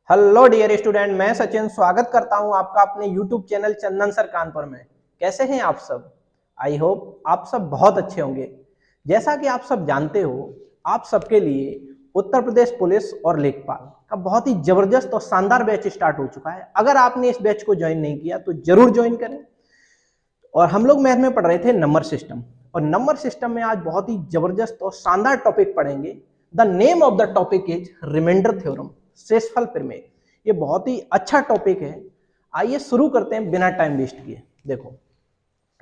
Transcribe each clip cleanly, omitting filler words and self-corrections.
Hello dear student, मैं सचिन स्वागत करता हूं आपका अपने यूट्यूब चैनल चंदन सर कानपुर में। कैसे हैं आप सब? आई होप आप सब बहुत अच्छे होंगे। जैसा कि आप सब जानते हो, आप सबके लिए उत्तर प्रदेश पुलिस और लेखपाल का बहुत ही जबरदस्त और शानदार बैच स्टार्ट हो चुका है। अगर आपने इस बैच को ज्वाइन नहीं किया तो जरूर ज्वाइन करें। और हम लोग मैथ में पढ़ रहे थे नंबर सिस्टम, और नंबर सिस्टम में आज बहुत ही जबरदस्त और शानदार टॉपिक पढ़ेंगे। The name of the topic is reminder theorem, शेषफल प्रमेय। ये बहुत ही अच्छा टॉपिक है। आइए शुरू करते हैं बिना टाइम वेस्ट किए। देखो,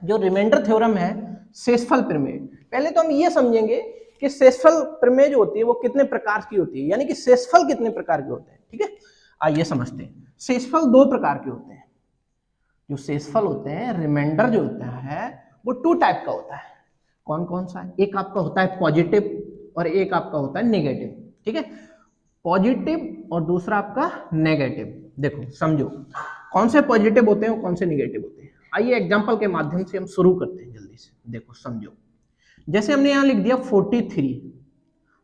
जो रिमाइंडर थ्योरम है, शेषफल प्रमेय, पहले तो हम ये समझेंगे कि शेषफल प्रमेय जो होती है वो कितने प्रकार की होती है, यानी कि शेषफल कितने प्रकार के होते हैं। ठीक है, आइए समझते हैं। शेषफल दो प्रकार के होते हैं। जो शेषफल होते हैं, रिमाइंडर जो होता है, वो टू टाइप का होता है। कौन कौन सा? एक आपका होता है पॉजिटिव और एक आपका होता है नेगेटिव। ठीक है, पॉजिटिव और दूसरा आपका नेगेटिव। देखो समझो, कौन से पॉजिटिव होते हैं और कौन से नेगेटिव होते हैं। आइए एग्जांपल के माध्यम से हम शुरू करते हैं जल्दी से। देखो समझो, जैसे हमने यहां लिख दिया 43,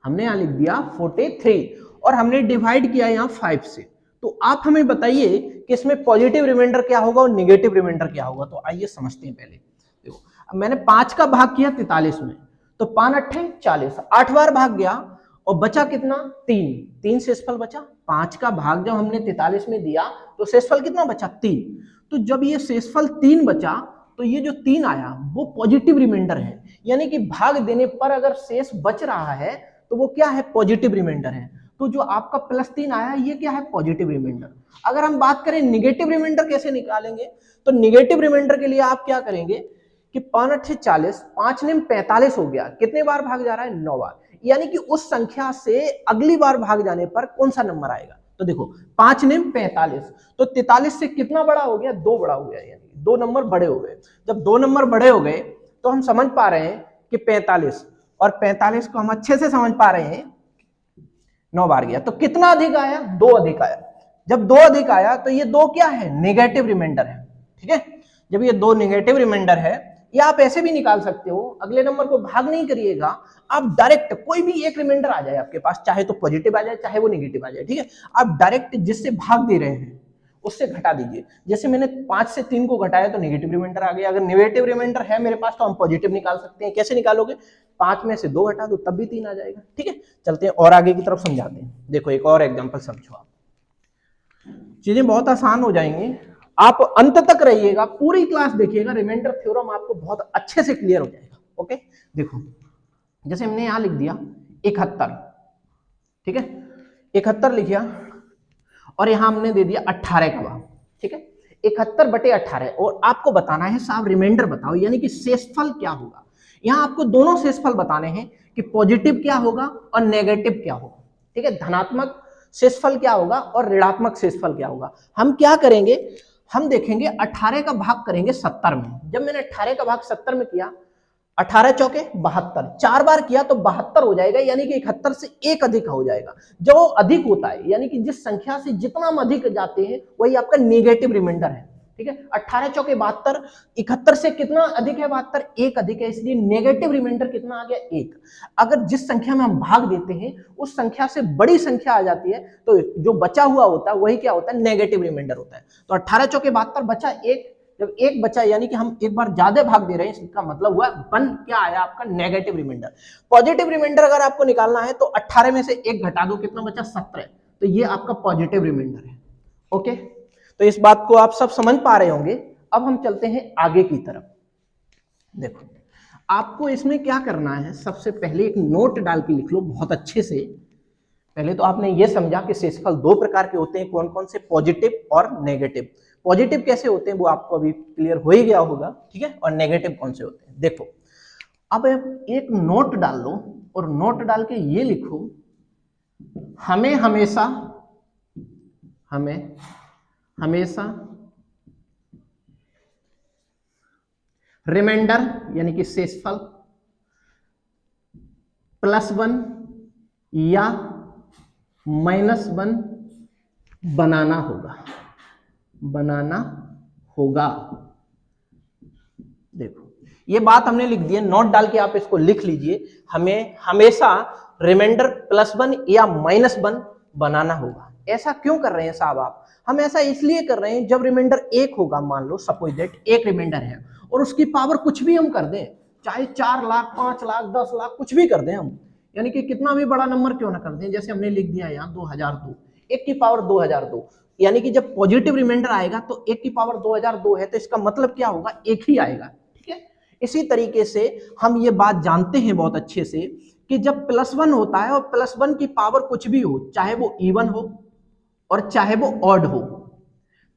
हमने यहां लिख दिया 43 और हमने डिवाइड किया यहां 5 से। तो आप हमें बताइए कि इसमें पॉजिटिव रिमाइंडर क्या होगा और नेगेटिव रिमाइंडर क्या होगा। तो आइए समझते हैं। पहले देखो, अब मैंने 5 का भाग किया 43 में, तो 5 अट्ठे 40, 8 बार भाग गया और बचा कितना? 3 शेषफल बचा। 5 का भाग जब हमने 43 में दिया तो शेषफल कितना बचा? 3। तो जब ये शेषफल 3 बचा तो ये जो 3 आया वो पॉजिटिव रिमाइंडर है, यानी कि भाग देने पर अगर शेष बच रहा है तो वो क्या है? पॉजिटिव रिमाइंडर है। तो जो आपका +3 आया ये क्या है? Positive reminder. अगर हम बात करें निगेटिव रिमाइंडर कैसे निकालेंगे, तो निगेटिव रिमाइंडर के लिए आप क्या करेंगे कि 5 अट्ठे 40, 5 ने 45 हो गया। कितने बार भाग जा रहा है? 9 बार। यानी कि उस संख्या से अगली बार भाग जाने पर कौन सा नंबर आएगा? तो देखो 5 ने 45, तो 43 से कितना बड़ा हो गया? 2 बड़ा हो गया, यानी 2 नंबर बड़े हो गए। जब 2 नंबर बड़े हो गए तो हम समझ पा रहे हैं कि 45 और 45 को हम अच्छे से समझ पा रहे हैं 9 बार गया। तो कितना अधिक आया? 2 अधिक आया। जब 2 अधिक आया तो ये 2 क्या है? नेगेटिव रिमाइंडर है। ठीक है, जब ये 2 नेगेटिव रिमाइंडर है, या आप ऐसे भी निकाल सकते हो, अगले नंबर को भाग नहीं करिएगा, आप डायरेक्ट कोई भी एक रिमाइंडर आ जाए आपके पास, चाहे तो पॉजिटिव आ जाए चाहे वो नेगेटिव आ जाए। ठीक है, आप डायरेक्ट जिससे भाग दे रहे हैं उससे घटा दीजिए। जैसे मैंने 5 से 3 को घटाया तो नेगेटिव रिमाइंडर आ गया। अगर नेगेटिव रिमाइंडर है मेरे पास तो हम पॉजिटिव निकाल सकते हैं। कैसे निकालोगे? 5 में से 2 घटा दो तब भी 3 आ जाएगा। ठीक है, चलते हैं और आगे की तरफ समझाते हैं। देखो एक और एग्जांपल समझो, आप चीजें बहुत आसान हो जाएंगी। आप अंत तक रहिएगा, पूरी क्लास देखिएगा, रिमाइंडर थ्योरम आपको बहुत अच्छे से क्लियर हो जाएगा। ओके, देखो जैसे हमने यहां लिख दिया 71। ठीक है, 71 लिख दिया और यहां हमने दे दिया 18 का भाग। ठीक है, 71/18 और आपको बताना है साहब रिमाइंडर बताओ, यानी कि शेषफल क्या होगा। यहां आपको दोनों शेषफल बताने हैं कि पॉजिटिव क्या होगा और नेगेटिव क्या होगा। ठीक है, धनात्मक शेषफल क्या होगा और ऋणात्मक शेषफल क्या होगा। हम क्या करेंगे, हम देखेंगे 18 का भाग करेंगे 70 में। जब मैंने 18 का भाग 70 में किया, 18 चौके 72, 4 बार किया तो 72 हो जाएगा, यानी कि 71 से एक अधिक हो जाएगा। जो अधिक होता है, यानी कि जिस संख्या से जितना हम अधिक जाते हैं वही आपका नेगेटिव रिमाइंडर है। ठीक है, 18 चौके 72, 71 से कितना अधिक है? 72, एक अधिक है, इसलिए नेगेटिव रिमाइंडर कितना आ गया? 1। अगर जिस संख्या में हम भाग देते हैं उस संख्या से बड़ी संख्या आ जाती है तो जो बचा हुआ होता है वही क्या होता है? नेगेटिव रिमाइंडर होता है। तो 18 चौके 72 बचा 1। जब 1 बचा यानी कि हम एक बार ज्यादा भाग दे रहे हैं, इसका मतलब हुआ बन क्या आया आपका? Negative reminder. पॉजिटिव रिमाइंडर अगर आपको निकालना है तो 18 में से 1 घटा दो, कितना बचा? 17। तो ये आपका पॉजिटिव रिमाइंडर है। ओके, तो इस बात को आप सब समझ पा रहे होंगे। अब हम चलते हैं आगे की तरफ। देखो आपको इसमें क्या करना है, सबसे पहले एक नोट डाल के लिख लो बहुत अच्छे से। पहले तो आपने ये समझा कि शेषफल दो प्रकार के होते हैं, कौन कौन से? पॉजिटिव और नेगेटिव। पॉजिटिव कैसे होते हैं वो आपको अभी क्लियर हो ही गया होगा। ठीक है, और नेगेटिव कौन से होते हैं देखो। अब एक नोट डाल लो और नोट डाल के ये लिखो, हमें हमेशा रिमाइंडर यानी कि शेषफल +1 या -1 बनाना होगा। देखो ये बात हमने लिख दी है, नोट डाल के आप इसको लिख लीजिए। हमें हमेशा रिमाइंडर +1 या -1 बनाना होगा। ऐसा क्यों कर रहे हैं साहब आप? हम ऐसा इसलिए कर रहे हैं, जब रिमाइंडर 1 होगा, मान लो सपोज दैट एक रिमाइंडर है और उसकी पावर कुछ भी हम कर दें, चाहे 4 लाख, 5 लाख, 10 लाख, कुछ भी कर दें हम, यानी कि कितना भी बड़ा नंबर क्यों ना कर दें, जैसे हमने लिख दिया यहाँ 2002, 1 की पावर 2002, यानी कि जब पॉजिटिव रिमाइंडर आएगा तो 1 की पावर 2002 है, तो इसका मतलब क्या होगा, 1 ही आएगा। ठीक है, इसी तरीके से हम ये बात जानते हैं बहुत अच्छे से कि जब +1 होता है और +1 की पावर कुछ भी हो, चाहे वो इवन हो और चाहे वो ऑड हो,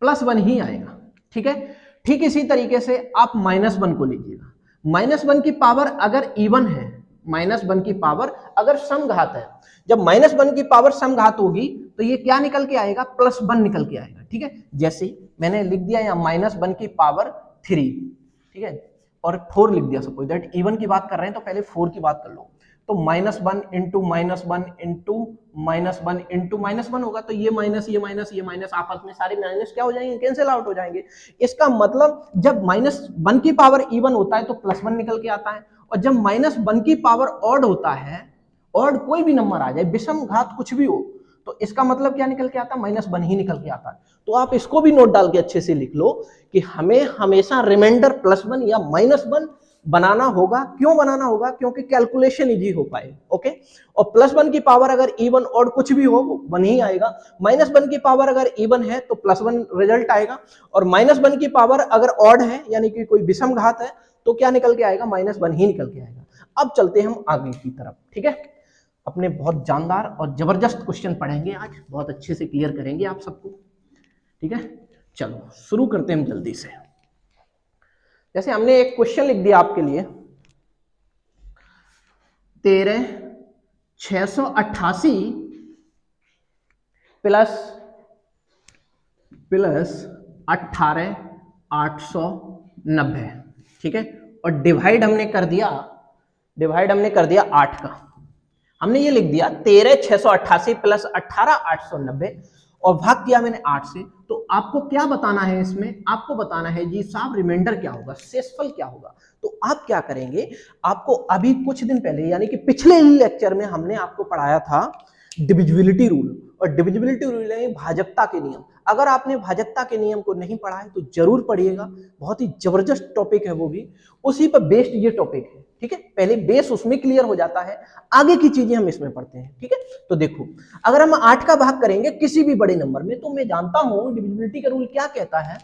+1 ही आएगा। ठीक है, ठीक इसी तरीके से आप -1 को लीजिएगा। -1 की पावर अगर इवन है, -1 की पावर अगर समघात है, जब -1 की पावर समघात होगी तो ये क्या निकल के आएगा, +1 निकल के आएगा। ठीक है, जैसे मैंने लिख दिया यहाँ -1 की पावर 3, ठीक है, और 4 लिख दिया, सपोज दैट इवन की बात कर रहे हैं तो पहले 4 की बात कर लो, तो -1 इंटू -1 इंटू -1 इंटू -1 होगा, तो ये माइनस ये माइनस ये माइनस आपस में सारे माइनस क्या हो जाएंगे, कैंसिल आउट हो जाएंगे। इसका मतलब जब -1 की पावर इवन होता है तो +1 निकल के आता है, और जब -1 की पावर ऑड होता है, ऑड कोई भी नंबर आ जाए, विषम घात कुछ भी हो, तो इसका मतलब क्या निकल के आता है, -1 ही निकल के आता है। तो आप इसको भी नोट डाल के अच्छे से लिख लो कि हमें हमेशा रिमाइंडर +1 या -1 बनाना होगा। क्यों बनाना होगा, क्योंकि कैलकुलेशन इजी हो पाए। ओके, और +1 की पावर अगर इवन और कुछ भी हो वो 1 ही आएगा, -1 की पावर अगर इवन है तो +1 रिजल्ट आएगा, और -1 की पावर अगर ऑड है यानी कि कोई विषम घात है तो क्या निकल के आएगा, -1 ही निकल के आएगा। अब चलते हैं हम आगे की तरफ। ठीक है, अपने बहुत जानदार और जबरदस्त क्वेश्चन पढ़ेंगे आज, बहुत अच्छे से क्लियर करेंगे आप सबको। ठीक है, चलो शुरू करते हैं हम जल्दी से। जैसे हमने एक क्वेश्चन लिख दिया आपके लिए, 13,688 प्लस 18,890। ठीक है, और डिवाइड हमने कर दिया 8 का। हमने ये लिख दिया 13,688 प्लस 18,890 और भाग किया मैंने 8 से। तो आपको क्या बताना है इसमें, आपको बताना है जी साहब रिमाइंडर क्या होगा, शेषफल क्या होगा। तो आप क्या करेंगे, आपको अभी कुछ दिन पहले यानी कि पिछले ही लेक्चर में हमने आपको पढ़ाया था डिविजिबिलिटी रूल, और डिविजिबिलिटी रूल है भाजकता के नियम। अगर आपने भाजकता के नियम को नहीं पढ़ा है तो जरूर पढ़िएगा, बहुत ही जबरदस्त टॉपिक है वो भी, उसी पर बेस्ड ये टॉपिक है। ठीक है, पहले बेस उसमें क्लियर हो जाता है, आगे की चीजें हम इसमें पढ़ते हैं। ठीक है, तो देखो अगर हम 8 का भाग करेंगे किसी भी बड़े नंबर में, तो मैं जानता हूं डिविजिबिलिटी का रूल क्या कहता है।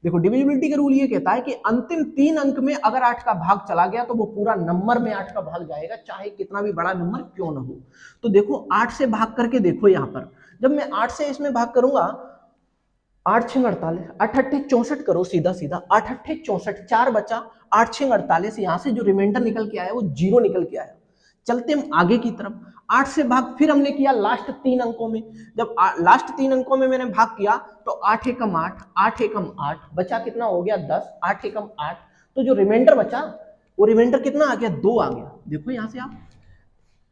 देखो डिविजिबिलिटी का रूल ये कहता है कि अंतिम 3 अंक में अगर 8 का भाग चला गया तो वो पूरा नंबर में 8 का भाग जाएगा, चाहे कितना भी बड़ा नंबर क्यों ना हो। तो देखो 8 से भाग करके देखो, यहाँ पर जब मैं 8 से इसमें भाग करूंगा, 8 6 48, 8 8 64 करो, सीधा सीधा 8 8 64, 4 बचा, 8 6 48, यहाँ से जो रिमाइंडर निकल के आया वो 0 निकल के आया। चलते हम आगे की तरफ, 8 से भाग फिर हमने किया लास्ट 3 अंकों में। जब लास्ट 3 अंकों में मैंने भाग किया तो 8 एकम 8, 8 एकम 8, बचा कितना हो गया 10, 8 एकम 8, तो जो रिमाइंडर बचा वो रिमाइंडर कितना आ गया, 2 आ गया। देखो यहाँ से आप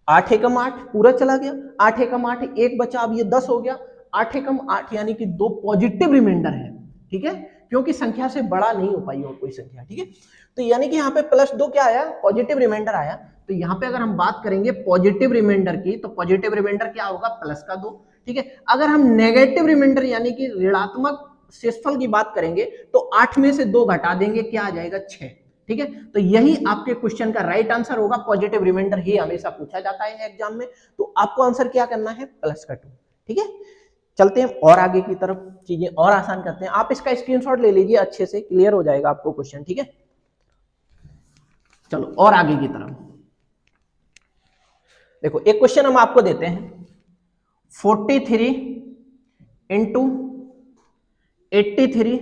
8 एकम 8 पूरा चला गया, 8 एकम 8 एक बचा, अब ये 10 हो गया, 8 एकम 8 यानी कि 2 पॉजिटिव रिमाइंडर है। ठीक है, क्योंकि संख्या से बड़ा नहीं हो पाई और कोई संख्या। ठीक है, तो यानी कि यहाँ पे +2 क्या आया, पॉजिटिव रिमाइंडर आया। तो यहाँ पे अगर हम बात करेंगे पॉजिटिव रिमाइंडर की, तो पॉजिटिव रिमाइंडर क्या होगा, +2। ठीक है, अगर हम नेगेटिव रिमाइंडर यानी कि ऋणात्मक शेषफल की बात करेंगे तो 8 में से 2 घटा देंगे, क्या आ जाएगा 6। ठीक है, तो यही आपके क्वेश्चन का राइट आंसर होगा। पॉजिटिव रिमाइंडर ही हमेशा पूछा जाता है एग्जाम में, तो आपको आंसर क्या करना है, +2। ठीक है, चलते हैं और आगे की तरफ, चीजें और आसान करते हैं। आप इसका स्क्रीनशॉट ले लीजिए, अच्छे से क्लियर हो जाएगा आपको क्वेश्चन। ठीक है, चलो और आगे की तरफ देखो, एक क्वेश्चन हम आपको देते हैं, 43 इंटू 83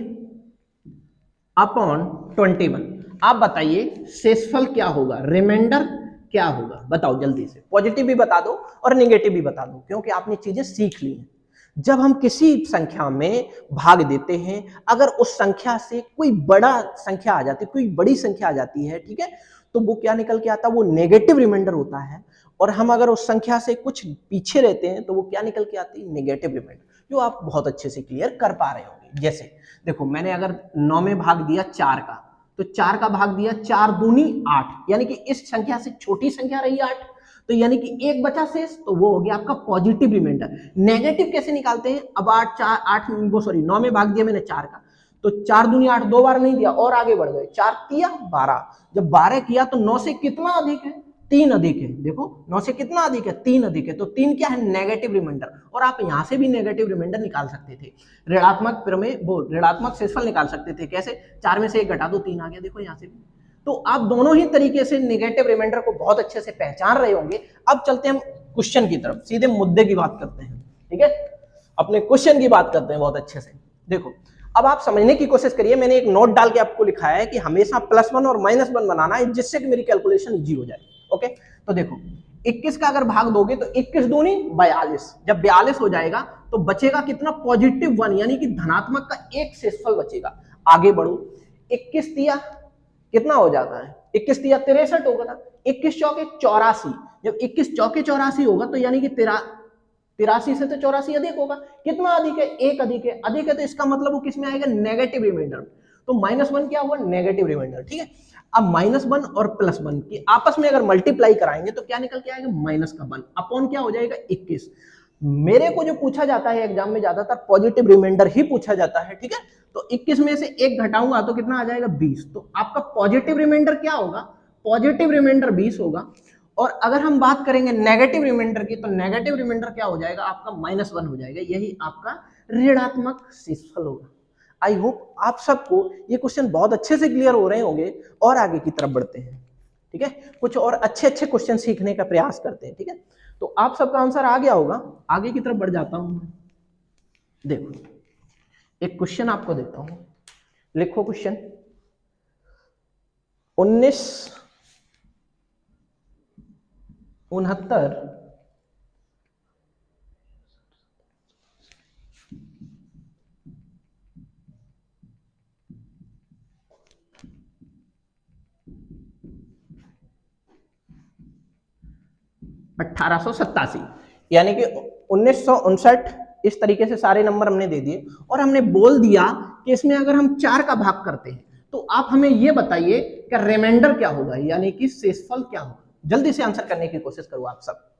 अपॉन 21। आप बताइए शेषफल क्या होगा, रिमाइंडर क्या होगा, बताओ जल्दी से। पॉजिटिव भी बता दो और नेगेटिव भी बता दो, क्योंकि आपने चीजें सीख ली हैं। जब हम किसी संख्या में भाग देते हैं, अगर उस संख्या से कोई बड़ा संख्या आ जाती है, कोई बड़ी संख्या आ जाती है, ठीक है, तो वो क्या निकल के आता है, वो नेगेटिव रिमाइंडर होता है। और हम अगर उस संख्या से कुछ पीछे रहते हैं तो वो क्या निकल के आती है, नेगेटिव रिमाइंडर, जो आप बहुत अच्छे से क्लियर कर पा रहे होंगे। जैसे देखो मैंने अगर 9 में भाग दिया 4 का, तो 4 का भाग दिया 4 दूनी 8, यानी कि इस संख्या से छोटी संख्या रही 8, तो यानी कि एक बचा शेष, तो वो हो गया आपका पॉजिटिव रिमाइंडर। नेगेटिव कैसे निकालते हैं, अब 9 में भाग दिया मैंने 4 का, तो 4 दूनी 8, 2 बार नहीं दिया और आगे बढ़ गए, 4 तिया 12, जब 12 किया तो 9 से कितना अधिक है, 3 अधिक है। देखो 9 से कितना अधिक है, 3 अधिक है, तो 3 क्या है, नेगेटिव रिमाइंडर। और आप यहां से भी नेगेटिव रिमाइंडर निकाल सकते थे, ऋणात्मक प्रमेय वो ऋणात्मक शेषफल निकाल सकते थे। कैसे, 4 में से 1 घटा दो 3 आ गया, देखो यहां से भी। तो आप दोनों ही तरीके से नेगेटिव रिमाइंडर को बहुत अच्छे से पहचान रहे होंगे। अब चलते हैं हम क्वेश्चन की तरफ, सीधे मुद्दे की बात करते हैं, ठीक है, अपने क्वेश्चन की बात करते हैं बहुत अच्छे से। देखो अब आप समझने की कोशिश करिए, मैंने एक नोट डाल के आपको लिखा है कि हमेशा +1 और -1 बनाना है, जिससे कि मेरी कैलकुलेशन इजी हो जाए। ओके, तो देखो 21 का अगर भाग दोगे तो 21 दूनी 42, जब 42 हो जाएगा तो बचेगा कितना, +1, यानी कि धनात्मक का एक शेषफल बचेगा। आगे बढ़ो, 21 तिया कितना हो जाता है, 21 तिया 63 होगा था, 21 चौके 84, जब 21 चौके 84 होगा तो यानी कि 83 से तो 84 अधिक होगा, कितना अधिक है, 1 अधिक है, अधिक है तो इसका मतलब वो किस में आएगा, नेगेटिव रिमाइंडर। तो -1 क्या हुआ, नेगेटिव रिमाइंडर, ठीक है। अब -1 और +1 की आपस में अगर मल्टीप्लाई कराएंगे तो क्या निकल के आएगा, -1 अपॉन क्या हो जाएगा, 21। मेरे को जो पूछा जाता है एग्जाम में ज्यादातर पॉजिटिव रिमाइंडर ही पूछा जाता है, ठीक है। तो 21 में से 1 घटाऊंगा तो कितना आ जाएगा, 20। तो आपका पॉजिटिव रिमाइंडर क्या होगा, पॉजिटिव रिमाइंडर 20 होगा। और अगर हम बात करेंगे नेगेटिव रिमाइंडर की, तो नेगेटिव रिमाइंडर क्या हो जाएगा, आपका -1 हो जाएगा, यही आपका ऋणात्मक शेषफल होगा। आई होप आप सबको ये क्वेश्चन बहुत अच्छे से क्लियर हो रहे होंगे। और आगे की तरफ बढ़ते हैं, ठीक है, कुछ और अच्छे अच्छे क्वेश्चन सीखने का प्रयास करते हैं, ठीक है। तो आप सबका आंसर आ गया होगा, आगे की तरफ बढ़ जाता हूं मैं। देखो एक क्वेश्चन आपको देता हूं, लिखो क्वेश्चन 1969 1887, यानी कि 1959, इस तरीके से सारे नंबर हमने दे दिए और हमने बोल दिया कि इसमें अगर हम 4 का भाग करते हैं तो आप हमें ये बताइए कि रिमाइंडर क्या होगा, यानी कि शेषफल क्या होगा। जल्दी से आंसर करने की कोशिश करो आप सब।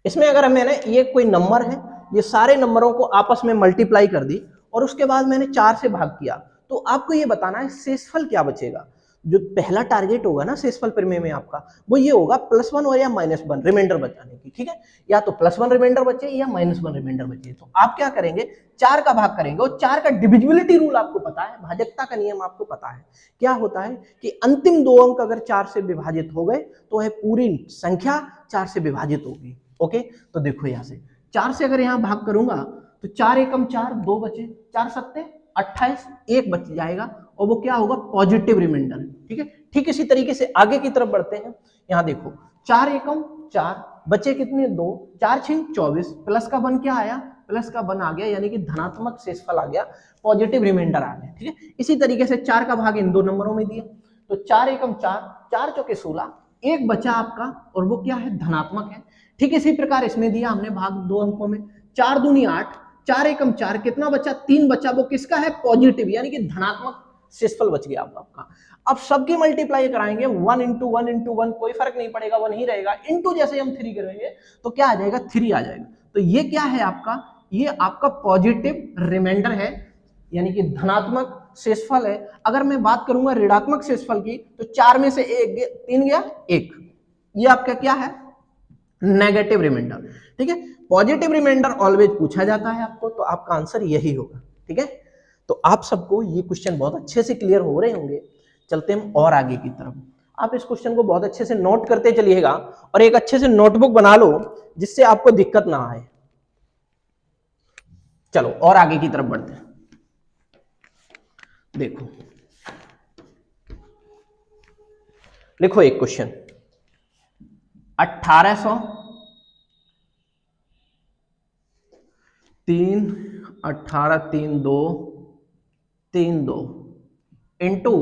इसमें अगर मैंने ये कोई नंबर है, ये सारे नंबरों को आपस में मल्टीप्लाई कर दी और उसके बाद मैंने 4 से भाग किया, तो आपको ये बताना है शेषफल क्या बचेगा। जो पहला टारगेट होगा ना शेषफल प्रमेय में आपका, वो ये होगा +1 और या -1 रिमाइंडर बचाने की, ठीक है। या तो +1 रिमाइंडर बचे या -1 रिमाइंडर बचे। तो आप क्या करेंगे, 4 का भाग करेंगे और 4 का डिविजिबिलिटी रूल आपको पता है, भाजकता का नियम आपको पता है। क्या होता है कि अंतिम 2 अंक अगर 4 से विभाजित हो गए तो वह पूरी संख्या 4 से विभाजित होगी। ओके, तो देखो यहां से 4 से अगर यहां भाग करूंगा तो 4 एकम 4, 2 बचे, 4 सत्ते 28, 1 बच जाएगा और वो क्या होगा, पॉजिटिव रिमाइंडर, ठीक है। ठीक इसी तरीके से आगे की तरफ बढ़ते हैं। यहां देखो 4 एकम 4 बचे कितने, 2, 4 6 24, प्लस का 1 क्या आया, प्लस का 1 आ गया, यानी कि धनात्मक शेषफल आ गया, पॉजिटिव रिमाइंडर आ गया, ठीक है। इसी तरीके से 4 का भाग इन 2 नंबरों में दिया, तो 4 एकम 4, 4 चौके 16, 1 बचा आपका और वो क्या है, धनात्मक है। ठीक इसी प्रकार इसमें दिया हमने भाग 2 अंकों में, 4 दूनी 8, 4 एकम 4, कितना बचा, 3 बचा, वो किसका है, पॉजिटिव, यानी कि धनात्मक शेषफल बच गया आपका। अब सबकी मल्टीप्लाई कराएंगे, 1 इंटू 1 इंटू 1, कोई फर्क नहीं पड़ेगा, 1 ही रहेगा। इंटू जैसे हम 3 करेंगे तो क्या आ जाएगा, 3 आ जाएगा। तो ये क्या है आपका, ये आपका पॉजिटिव रिमाइंडर है, यानी कि धनात्मक शेषफल है। अगर मैं बात करूंगा ऋणात्मक शेषफल की, तो 4 में से 3 गया 1, ये आपका क्या है, नेगेटिव रिमाइंडर, ठीक है। पॉजिटिव रिमाइंडर ऑलवेज पूछा जाता है आपको, तो आपका आंसर यही होगा, ठीक है। तो आप सबको ये क्वेश्चन बहुत अच्छे से क्लियर हो रहे होंगे। चलते हम और आगे की तरफ। आप इस क्वेश्चन को बहुत अच्छे से नोट करते चलिएगा और एक अच्छे से नोटबुक बना लो जिससे आपको दिक्कत ना आए। चलो और आगे की तरफ बढ़ते हैं। देखो लिखो एक question, 1832 into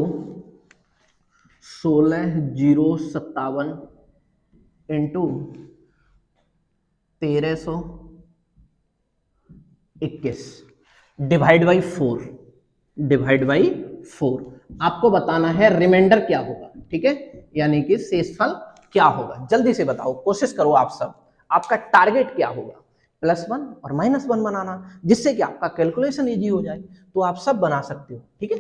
16057 into 1321 divide by 4 आपको बताना है रिमाइंडर क्या होगा, ठीक है, यानी कि शेषफल क्या होगा? जल्दी से बताओ, कोशिश करो आप सब। आपका टारगेट क्या होगा? +1 और -1 बनाना, जिससे कि आपका कैलकुलेशन इजी हो जाए। तो आप सब बना सकते हो, ठीक है।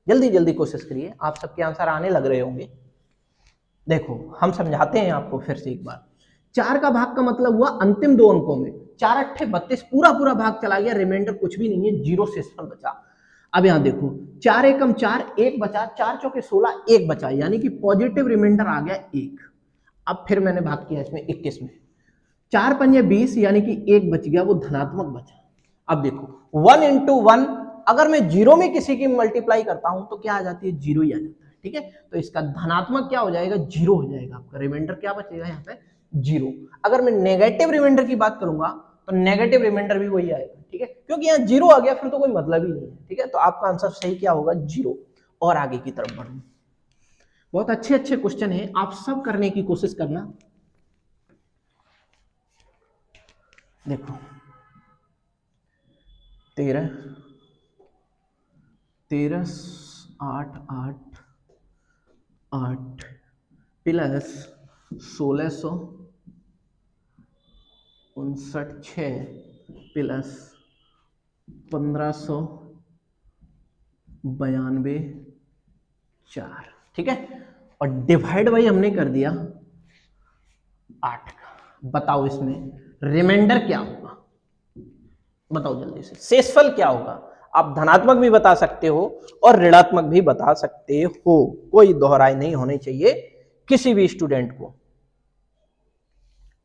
जल्दी जल्दी कोशिश करिए, आप सबके आंसर आने लग रहे होंगे। देखो हम समझाते हैं आपको फिर से एक बार। 4 का भाग का मतलब हुआ अंतिम 2 अंकों में 4 अट्ठे 32, पूरा पूरा भाग चला गया, रिमाइंडर कुछ भी नहीं है, 0 शेषफल बचा। अब यहाँ देखो 4 एकम 4, 1 बचा, 4 चौके 16, 1 बचा, यानी कि पॉजिटिव रिमाइंडर आ गया 1। अब फिर मैंने भाग किया इसमें 21 में, 4 पंजे 20, यानी कि 1 बच गया, वो धनात्मक बचा। अब देखो 1 इंटू 1, अगर मैं 0 में किसी की मल्टीप्लाई करता हूं तो क्या आ जाती है? 0 ही आ जाता है, ठीक है। तो इसका धनात्मक क्या हो जाएगा? 0 हो जाएगा। आपका रिमाइंडर क्या बचेगा यहाँ पे? 0। अगर मैं नेगेटिव रिमाइंडर की बात करूंगा तो नेगेटिव रिमाइंडर भी वही आएगा, ठीक है, क्योंकि यहाँ 0 आ गया, फिर तो कोई मतलब ही नहीं है, ठीक है। तो आपका आंसर सही क्या होगा? 0। और आगे की तरफ बढ़ो, बहुत अच्छे अच्छे क्वेश्चन है, आप सब करने की कोशिश करना। देखो 13 8 8 8 प्लस 1659 6 प्लस 1592 4, ठीक है। और डिवाइड बाई हमने कर दिया 8 का। बताओ इसमें रिमाइंडर क्या होगा? बताओ जल्दी से, शेषफल क्या होगा? आप धनात्मक भी बता सकते हो और ऋणात्मक भी बता सकते हो, कोई दोहराई नहीं होनी चाहिए किसी भी स्टूडेंट को,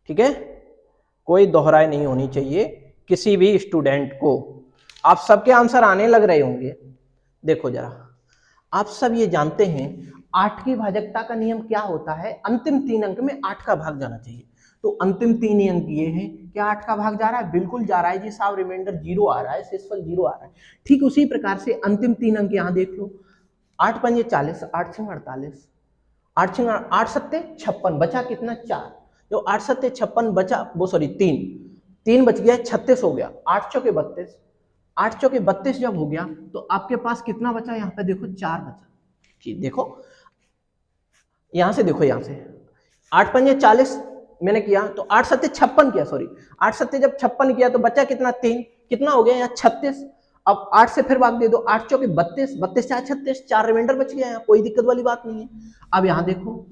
ठीक है। कोई दोहराई नहीं होनी चाहिए किसी भी स्टूडेंट को। आप सबके आंसर आने लग रहे होंगे। देखो जरा, आप सब ये जानते हैं 8 की भाजकता का नियम क्या होता है? अंतिम 3 अंक में 8 का भाग जाना चाहिए। तो अंतिम 3 ही अंक ये हैं, क्या 8 का भाग जा रहा है? बिल्कुल जा रहा है जी साहब, रिमाइंडर 0 आ रहा है, शेषफल 0 आ रहा है। ठीक उसी प्रकार से अंतिम 3 अंक यहाँ देख लो, 8 पंजे 40, 8 छंग 48, 8 छंग 8 सत्ते 56, बचा कितना? 4। जो 8 सत्ते 56 बचा, वो सॉरी 3 बच गया, 36 हो गया, 8 चौके 32, 8 चौके 32 जब हो गया तो आपके पास कितना बचा? यहाँ पे देखो 4 बचा जी। देखो यहां से देखो, यहां से 8 पंजे 40 मैंने किया तो 8 सत्ते 56 किया, सॉरी 8 सत्ते जब 56 किया तो बचा कितना? 3। कितना हो गया यहाँ? 36। अब 8 से फिर भाग दे दो, 8 चौके 32, 32 4 36, 4 रिमाइंडर बच गया, यहाँ कोई दिक्कत वाली बात नहीं है। अब यहाँ देखो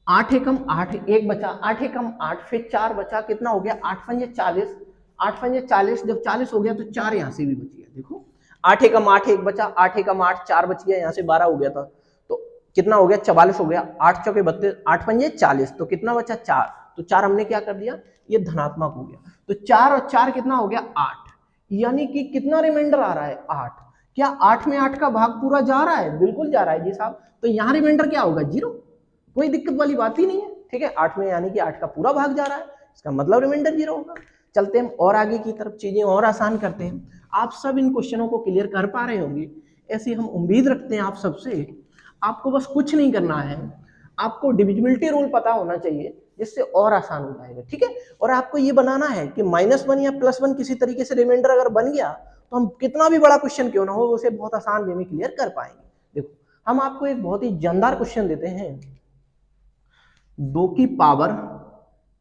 8 एकम 8, 1 बचा, 8 एकम 8, फिर 4 बचा, कितना हो गया? 8 पंजे 40, 8 पंजे 40, जब 40 हो गया तो 4 यहाँ से भी बच गया। देखो 8 एकम 8, 1 बचा, 8 एकम 8, 4 बच गया, यहाँ से 12 हो गया था, तो कितना हो गया? 44 हो गया। 8 चौके 32, 8 पंजे 40, तो कितना बचा? 4। तो 4 हमने क्या कर दिया? ये धनात्मक हो गया। तो 4 और 4 कितना हो गया? 8, यानी कि कितना रिमाइंडर आ रहा है? 8। क्या 8 में 8 का भाग पूरा जा रहा है? बिल्कुल जा रहा है जी साहब। तो यहाँ रिमाइंडर क्या होगा? 0, कोई दिक्कत वाली बात ही नहीं है, ठीक है। 8 में यानी कि 8 का पूरा भाग जा रहा है, इसका मतलब रिमाइंडर 0 होगा। चलते हैं और आगे की तरफ, चीजें और आसान करते हैं। आप सब इन क्वेश्चनों को क्लियर कर पा रहे होंगे, ऐसी हम उम्मीद रखते हैं आप सबसे। आपको बस कुछ नहीं करना है, आपको डिविजिबिलिटी रूल पता होना चाहिए, जिससे और आसान हो जाएगा, ठीक है। और आपको ये बनाना है कि -1 या +1 किसी तरीके से रिमाइंडर अगर बन गया तो हम कितना भी बड़ा क्वेश्चन क्यों ना हो उसे बहुत आसान वे में क्लियर कर पाएंगे। देखो हम आपको एक बहुत ही जानदार क्वेश्चन देते हैं, 2 की पावर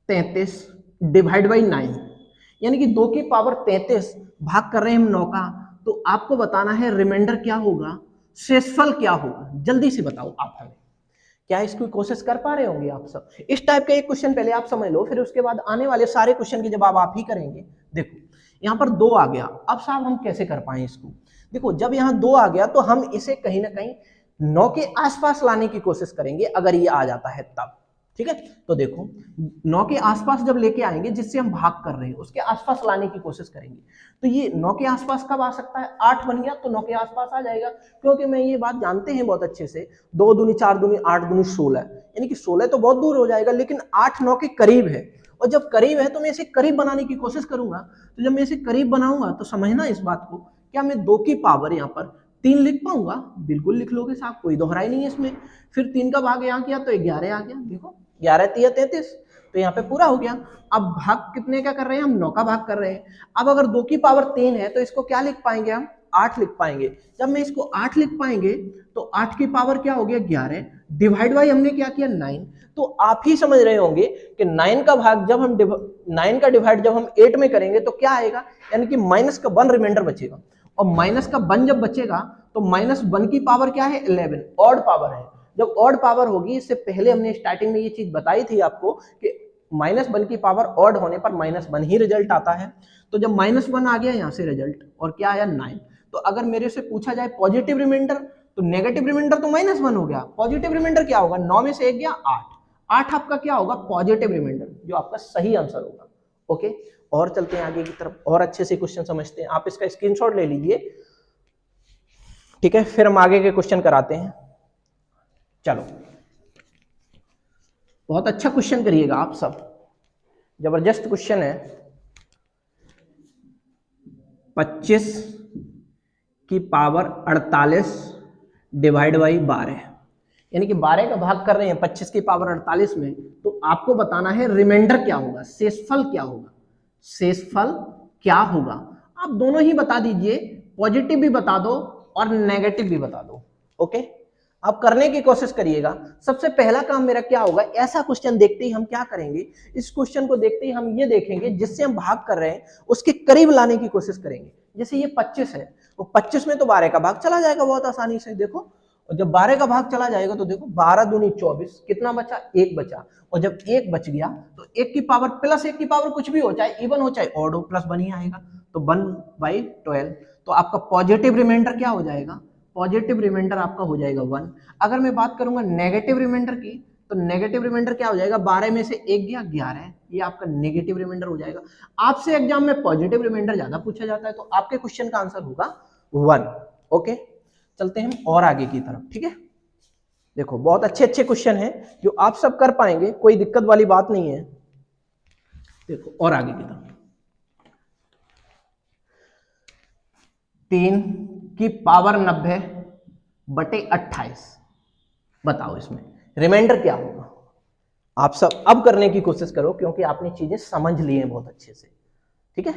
33 डिवाइड बाई 9, यानी कि 2 की पावर 33 भाग कर रहे हैं हम 9 का, तो आपको बताना है रिमाइंडर क्या होगा, शेषफल क्या होगा। जल्दी से बताओ आप हमें, क्या इसकी कोशिश कर पा रहे होंगे आप सब? इस टाइप का एक क्वेश्चन पहले आप समझ लो, फिर उसके बाद आने वाले सारे क्वेश्चन के जवाब आप ही करेंगे। देखो यहाँ पर 2 आ गया, अब साहब हम कैसे कर पाए इसको? देखो जब यहाँ 2 आ गया तो हम इसे कहीं ना कहीं 9 के आसपास लाने की कोशिश करेंगे, अगर ये आ जाता है तब, ठीक है। तो देखो 9 के आसपास जब लेके आएंगे, जिससे हम भाग कर रहे हैं उसके आसपास लाने की कोशिश करेंगे, तो ये 9 के आसपास कब आ सकता है? 8 बन गया तो 9 के आसपास आ जाएगा, क्योंकि मैं ये बात जानते हैं बहुत अच्छे से, 2 दूनी 4 दूनी 8 दूनी 16, यानी कि 16 तो बहुत दूर हो जाएगा, लेकिन 8 9 के करीब है, और जब करीब है तो मैं इसे करीब बनाने की कोशिश करूंगा। तो जब मैं इसे करीब बनाऊंगा तो समझना इस बात को, क्या मैं 2 की पावर यहाँ पर 3 लिख पाऊंगा? बिल्कुल लिख लोगे साहब, कोई दोहराई नहीं है इसमें। फिर 3 का भाग यहाँ किया तो 11 आ गया, देखो 11 3 33, तो यहाँ पे पूरा हो गया। अब भाग कितने का कर रहे हैं हम? 9 का भाग कर रहे हैं। अब अगर 2 की पावर 3 है तो इसको क्या लिख पाएंगे हम? 8 लिख पाएंगे। जब मैं इसको 8 लिख पाएंगे तो 8 की पावर क्या हो गया 11, डिवाइड बाई हमने क्या किया 9। तो आप ही समझ रहे होंगे कि 9 का भाग जब हम 9 का डिवाइड जब हम 8 में करेंगे तो क्या आएगा, यानी कि माइनस का 1 रिमाइंडर बचेगा, और माइनस का 1 जब बचेगा तो -1 की पावर क्या है 11, ऑड पावर है। जब ऑड पावर होगी, इससे पहले हमने स्टार्टिंग में ये चीज बताई थी आपको कि -1 की पावर ऑड होने पर -1 ही रिजल्ट आता है। तो जब -1 आ गया यहाँ से रिजल्ट, और क्या आया 9। तो अगर मेरे से पूछा जाए पॉजिटिव रिमाइंडर, तो नेगेटिव रिमाइंडर तो -1 हो गया, पॉजिटिव रिमाइंडर क्या होगा, 9 में से 1 गया 8, 8 आपका क्या होगा पॉजिटिव रिमाइंडर, जो आपका सही आंसर होगा। ओके, और चलते हैं आगे की तरफ और अच्छे से क्वेश्चन समझते हैं। आप इसका स्क्रीनशॉट ले लीजिए, ठीक है, फिर हम आगे के क्वेश्चन कराते हैं। चलो, बहुत अच्छा क्वेश्चन करिएगा आप सब, जबरदस्त क्वेश्चन है। 25 की पावर 48 डिवाइड बाई 12, यानी कि 12 का भाग कर रहे हैं 25 की पावर 48 में, तो आपको बताना है रिमाइंडर क्या होगा, शेषफल क्या होगा, शेषफल क्या होगा। आप दोनों ही बता दीजिए, पॉजिटिव भी बता दो और नेगेटिव भी बता दो। ओके, आप करने की कोशिश करिएगा। सबसे पहला काम मेरा क्या होगा, ऐसा क्वेश्चन देखते ही हम क्या करेंगे, इस क्वेश्चन को देखते ही हम ये देखेंगे जिससे हम भाग कर रहे हैं उसके करीब लाने की कोशिश करेंगे। जैसे ये 25 है, तो 25 में तो 12 का भाग चला जाएगा बहुत आसानी से। देखो, और जब 12 का भाग चला जाएगा तो देखो 12 दूनी 24, कितना बचा 1 बचा, और जब 1 बच गया तो 1 की पावर प्लस 1 की पावर कुछ भी हो, चाहे इवन हो चाहे ऑड हो, प्लस 1 ही आएगा, तो 1/12। तो आपका पॉजिटिव रिमाइंडर क्या हो जाएगा, पॉजिटिव रिमाइंडर आपका हो जाएगा 1। अगर मैं बात करूंगा नेगेटिव रिमाइंडर की, तो नेगेटिव रिमाइंडर क्या हो जाएगा, 12 में से 1 गया 11, ये आपका नेगेटिव रिमाइंडर हो जाएगा। आपसे एग्जाम में पॉजिटिव रिमाइंडर ज्यादा पूछा जाता है, तो आपके क्वेश्चन का आंसर होगा 1। ओके, चलते हैं और आगे की तरफ, ठीक है। देखो, बहुत अच्छे अच्छे क्वेश्चन हैं जो आप सब कर पाएंगे, कोई दिक्कत वाली बात नहीं है। देखो और आगे की तरफ, 3 की पावर 90 बटे 28, बताओ इसमें रिमाइंडर क्या होगा। आप सब अब करने की कोशिश करो, क्योंकि आपने चीजें समझ ली हैं बहुत अच्छे से, ठीक है,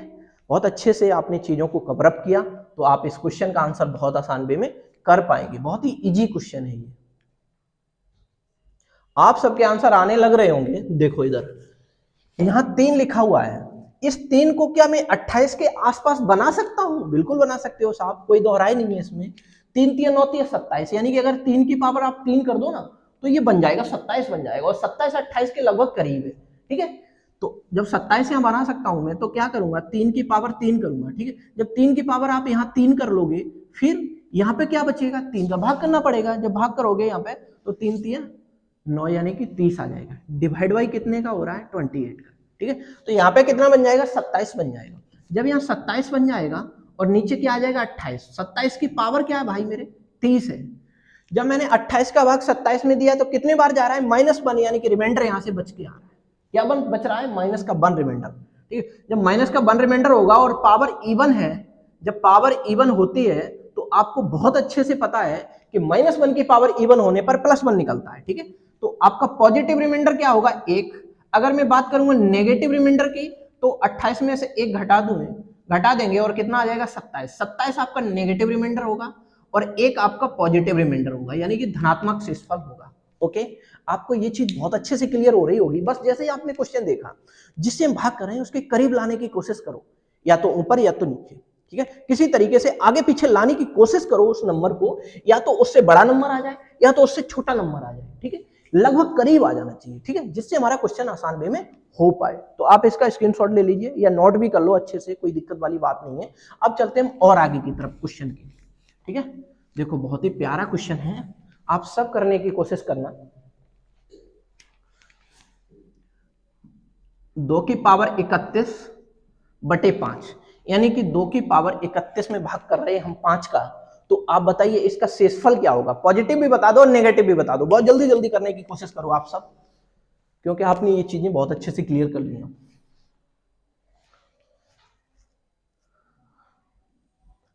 बहुत अच्छे से आपने चीजों को कवर अप किया, तो आप इस क्वेश्चन का आंसर बहुत आसान वे में कर पाएंगे। बहुत ही इजी क्वेश्चन है ये, आप सबके आंसर आने लग रहे होंगे। देखो इधर, यहाँ 3 लिखा हुआ है, इस 3 को क्या मैं 28 के आसपास बना सकता हूं, बिल्कुल बना सकते हो साहब, कोई दोहराई नहीं है इसमें। 3 3 9 27, यानी कि अगर 3 की पावर आप 3 कर दो ना, तो ये बन जाएगा 27 बन जाएगा, और 27 28 के लगभग करीब है, ठीक है। तो जब 27 यहाँ बना सकता हूं मैं, तो क्या करूंगा 3 की पावर 3 करूंगा, ठीक है। जब 3 की पावर आप यहाँ 3 कर लोगे, फिर यहाँ पे क्या बचेगा, 3 का भाग करना पड़ेगा। जब भाग करोगे यहाँ पे, तो 3 3 9 यानी कि 30 आ जाएगा, डिवाइड बाई कितने का हो रहा है 28 का, ठीक है। तो यहाँ पे कितना बन जाएगा 27 बन जाएगा। जब यहाँ 27 बन जाएगा और नीचे क्या आ जाएगा 28, 27 की पावर क्या है भाई मेरे 30 है। जब मैंने 28 का भाग 27 में दिया तो कितने बार जा रहा है -1, यानी कि रिमाइंडर यहाँ से बच के आ रहा है। क्या बच रहा है -1 रिमाइंडर, ठीक है। जब -1 रिमाइंडर होगा और पावर इवन है, जब पावर इवन होती है तो आपको बहुत अच्छे से पता है कि -1 की पावर इवन होने पर +1 निकलता है, ठीक है। तो आपका पॉजिटिव रिमाइंडर क्या होगा 1। अगर मैं बात करूंगा नेगेटिव रिमाइंडर की, तो 28 में से 1 घटा देंगे और कितना आ जाएगा 27। 27 आपका नेगेटिव रिमाइंडर होगा और 1 आपका पॉजिटिव रिमाइंडर होगा, यानी कि धनात्मक शेषफल होगा। ओके, आपको ये चीज बहुत अच्छे से क्लियर हो रही होगी। बस जैसे ही आपने क्वेश्चन देखा, जिससे हम भाग कर रहे हैं उसके करीब लाने की कोशिश करो, या तो ऊपर या तो नीचे, ठीक है। किसी तरीके से आगे पीछे लाने की कोशिश करो उस नंबर को, या तो उससे बड़ा नंबर आ जाए या तो उससे छोटा नंबर आ जाए, ठीक है, लगभग करीब आ जाना चाहिए, ठीक है, जिससे हमारा क्वेश्चन आसान वे में हो पाए। तो आप इसका स्क्रीनशॉट ले लीजिए या नोट भी कर लो अच्छे से, कोई दिक्कत वाली बात नहीं है। अब चलते हैं और आगे की तरफ क्वेश्चन की, ठीक है। देखो, बहुत ही प्यारा क्वेश्चन है, आप सब करने की कोशिश करना। 2 की पावर 31 बटे 5, यानी कि 2 की पावर 31 में भाग कर रहे हैं हम 5 का, तो आप बताइए इसका शेषफल क्या होगा। पॉजिटिव भी बता दो और नेगेटिव भी बता दो, बहुत जल्दी जल्दी करने की कोशिश करो आप सब, क्योंकि आपने ये चीजें बहुत अच्छे से क्लियर कर ली हैं।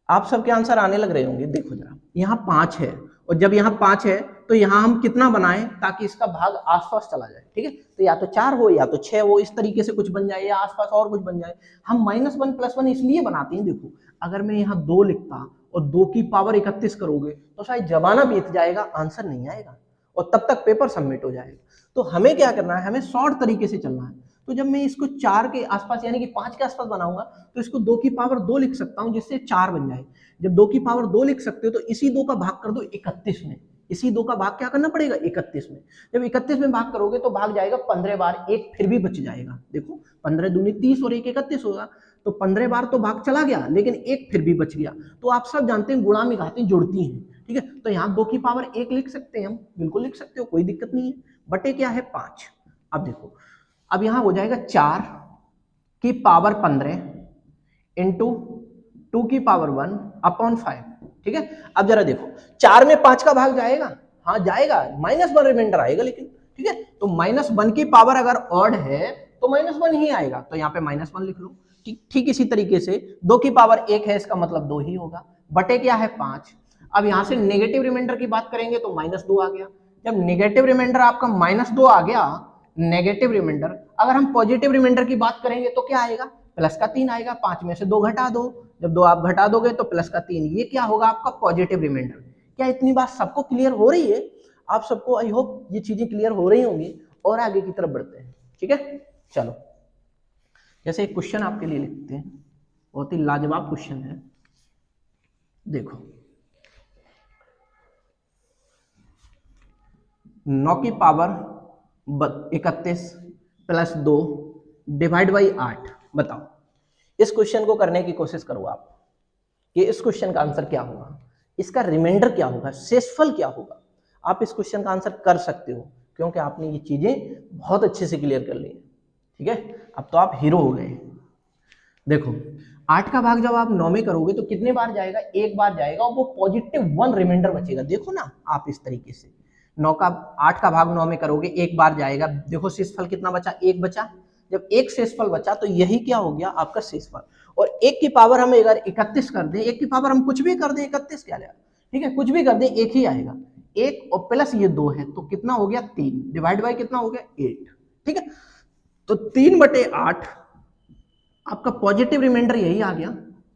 आप सबके आंसर आने लग रहे होंगे। देखो जरा, यहाँ 5 है, और जब यहाँ 5 है तो यहाँ हम कितना बनाएं ताकि इसका भाग आसपास चला जाए, ठीक है। तो या तो 4 हो या तो 6 हो, इस तरीके से कुछ बन जाए या आसपास और कुछ बन जाए। हम -1 + 1 इसलिए बनाते हैं, देखो अगर मैं यहाँ 2 लिखता और 2 की पावर 31 करोगे तो शायद जमाना बीत जाएगा, आंसर नहीं आएगा और तब तक पेपर सबमिट हो जाएगा। तो हमें क्या करना है, हमें शॉर्ट तरीके से चलना है। तो जब मैं इसको 4 के आसपास यानी कि 5 के आसपास बनाऊंगा तो इसको 2 की पावर 2 लिख सकता हूं जिससे 4 बन जाए। जब 2 की पावर 2 लिख सकते हो तो इसी 2 का भाग कर दो 31 में, इसी 2 का भाग क्या करना पड़ेगा 31 में। जब 31 में भाग करोगे तो भाग जाएगा 15 बार, एक फिर भी बच जाएगा। देखो 15 दूनी 30 और 1 31 होगा, तो 15 बार तो भाग चला गया लेकिन एक फिर भी बच गया। तो आप सब जानते हैं गुणा में घातें जुड़ती हैं, ठीक है। तो यहाँ 2 की पावर 1 लिख सकते हैं हम, बिल्कुल लिख सकते हो, कोई दिक्कत नहीं है। बटे क्या है 5। अब देखो अब यहाँ हो जाएगा 4 की पावर 15 इंटू 2 की पावर 1 अपॉन 5, ठीक है। अब जरा देखो 4 में 5 का भाग जाएगा, हाँ जाएगा, -1 रिमाइंडर आएगा लेकिन, ठीक है। तो -1 की पावर अगर ऑड है तो -1 ही आएगा, तो यहाँ पे -1 लिख लो। ठीक इसी तरीके से 2 की पावर 1 है, इसका मतलब 2 ही होगा। बटे क्या है 5। अब यहाँ से नेगेटिव रिमाइंडर की बात करेंगे तो -2 आ गया। जब नेगेटिव रिमाइंडर आपका -2 आ गया, नेगेटिव रिमाइंडर, अगर हम पॉजिटिव रिमाइंडर की बात करेंगे तो क्या आएगा, प्लस का 3 आएगा। 5 में से 2 घटा दो, जब 2 आप घटा दोगे तो प्लस का 3, ये क्या होगा आपका पॉजिटिव रिमाइंडर। क्या इतनी बात सबको क्लियर हो रही है? आप सबको आई होप ये चीजें क्लियर हो रही होंगी। और आगे की तरफ बढ़ते हैं, ठीक है। चलो जैसे एक क्वेश्चन आपके लिए लिखते हैं, बहुत ही लाजवाब क्वेश्चन है। देखो 9 की पावर 31 + 2 डिवाइड बाई 8, बताओ। इस क्वेश्चन को करने की कोशिश करो आप कि इस क्वेश्चन का आंसर क्या होगा, इसका रिमाइंडर क्या होगा, शेषफल क्या होगा। आप इस क्वेश्चन का आंसर कर सकते हो क्योंकि आपने ये चीजें बहुत अच्छे से क्लियर कर ली है, ठीक है। अब तो आप हीरो हो गए। देखो 8 का भाग जब आप 9 में करोगे तो कितने बार जाएगा, एक बार जाएगा और वो +1 रिमाइंडर बचेगा। देखो ना आप इस तरीके से 8 का भाग 9 में करोगे, एक बार जाएगा। देखो शेषफल कितना बचा, 1 बचा। जब एक शेषफल बचा तो यही क्या हो गया आपका शेषफल। और 1 की पावर हम अगर 31 कर दें, 1 की पावर हम कुछ भी कर दें, 31 क्या आएगा, ठीक है, कुछ भी कर दें एक ही आएगा। 1 और प्लस ये 2 है तो कितना हो गया 3, डिवाइड बाई कितना हो गया 8, ठीक है। तो 3/8 आपका पॉजिटिव रिमाइंडर यही आ गया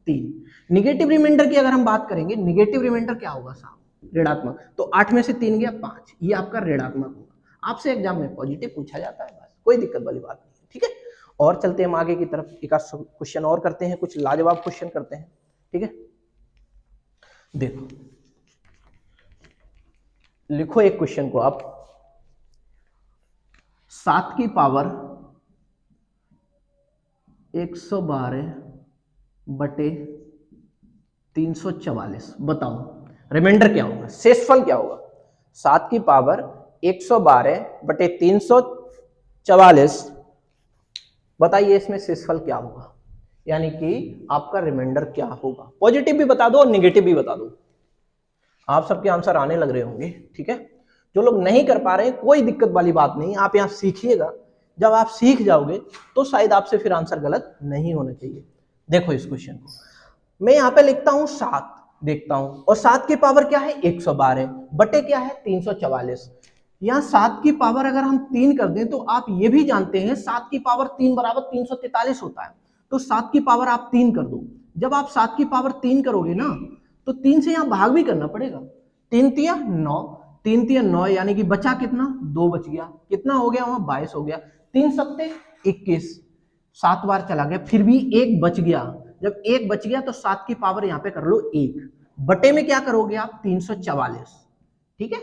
3। निगेटिव रिमाइंडर की अगर हम बात करेंगे, निगेटिव रिमाइंडर क्या होगा साहब, ऋणात्मक। तो 8 में से 3 गया 5, ये आपका ऋणात्मक होगा। आपसे एग्जाम में पॉजिटिव पूछा जाता है, बस कोई दिक्कत वाली बात नहीं, ठीक है। और चलते हैं हम आगे की तरफ, एक क्वेश्चन और करते हैं, कुछ लाजवाब क्वेश्चन करते हैं, ठीक है। देखो लिखो एक क्वेश्चन को आप, 7 की पावर 112/344, बताओ रिमाइंडर क्या होगा, शेषफल क्या होगा। 7 की पावर 112/344, बताइए इसमें शेषफल क्या होगा, यानी कि आपका रिमाइंडर क्या होगा। पॉजिटिव भी बता दो और नेगेटिव भी बता दो। आप सबके आंसर आने लग रहे होंगे, ठीक है। जो लोग नहीं कर पा रहे हैं कोई दिक्कत वाली बात नहीं, आप यहाँ सीखिएगा। जब आप सीख जाओगे तो शायद आपसे फिर आंसर गलत नहीं होना चाहिए। देखो इस क्वेश्चन को मैं यहाँ पे लिखता हूँ 7, देखता हूँ, और 7 की पावर क्या है 112 बटे क्या है 344। यहाँ 7 की पावर अगर हम 3 कर दें तो आप ये भी जानते हैं 7 की पावर 3 बराबर 343 होता है। तो 7 की पावर आप 3 कर दो। जब आप 7 की पावर 3 करोगे ना तो 3 से यहाँ भाग भी करना पड़ेगा। 3 तिया 9, 3 तिया 9, यानी कि बचा कितना 2 बच गया, कितना हो गया वहां 22 हो गया। 3 सत्ते 21, 7 बार चला गया, फिर भी 1 बच गया। जब 1 बच गया तो 7 की पावर यहाँ पे कर लो 1, बटे में क्या करोगे आप 344, ठीक है।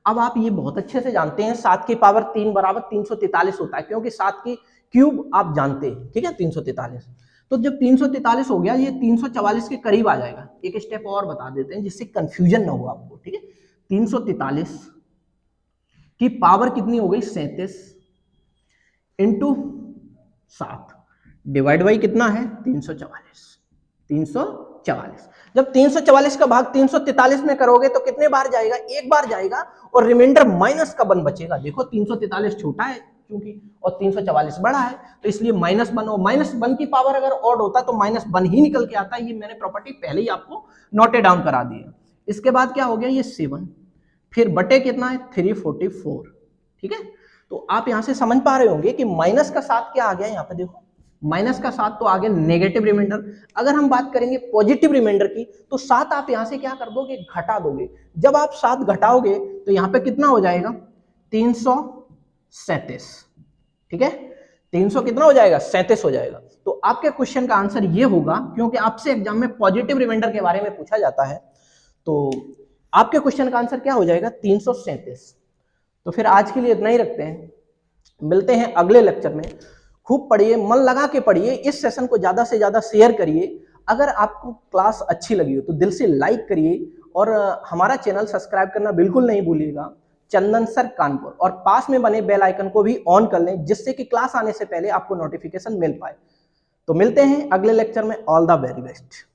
अब आप ये बहुत अच्छे से जानते हैं 7 की पावर 3 बराबर 343 होता है, क्योंकि 7 की क्यूब आप जानते हैं, ठीक है 343। तो जब 343 हो गया ये 344 के करीब आ जाएगा। एक स्टेप और बता देते हैं जिससे कंफ्यूजन ना हो आपको, ठीक है। 343 की पावर कितनी हो गई 37 इंटू 7 डिवाइड बाई कितना है 344। जब 344 का भाग 343 में करोगे तो कितने बार जाएगा, एक बार जाएगा, और रिमाइंडर माइनस का 1 बचेगा। देखो 343 छोटा है क्योंकि, और 344 बड़ा है, तो इसलिए -1, और -1 की पावर अगर ऑड होता तो -1 ही निकल के आता है। ये मैंने प्रॉपर्टी पहले ही आपको नोट डाउन करा दी है। इसके बाद क्या हो गया ये 7, फिर बटे कितना है 344, ठीक है। तो आप यहां से समझ पा रहे होंगे कि माइनस का 7 क्या आ गया यहाँ पे, देखो माइनस का 7 तो आ गया नेगेटिव रिमाइंडर। अगर हम बात करेंगे पॉजिटिव रिमाइंडर की तो 7 आप यहां से क्या कर दोगे, घटा दोगे। जब आप 7 घटाओगे तो यहाँ पे कितना हो जाएगा 337, ठीक है। 300 कितना हो जाएगा 37 हो जाएगा। तो आपके क्वेश्चन का आंसर ये होगा, क्योंकि आपसे एग्जाम में पॉजिटिव रिमाइंडर के बारे में पूछा जाता है, तो आपके क्वेश्चन का आंसर क्या हो जाएगा 337। तो फिर आज के लिए इतना ही रखते हैं, मिलते हैं अगले लेक्चर में। खूब पढ़िए, मन लगा के पढ़िए, इस सेशन को ज्यादा से ज्यादा शेयर करिए। अगर आपको क्लास अच्छी लगी हो तो दिल से लाइक करिए और हमारा चैनल सब्सक्राइब करना बिल्कुल नहीं भूलिएगा, चंदन सर कानपुर, और पास में बने बेल आइकन को भी ऑन कर लें, जिससे कि क्लास आने से पहले आपको नोटिफिकेशन मिल पाए। तो मिलते हैं अगले लेक्चर में। All the very best,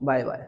bye bye.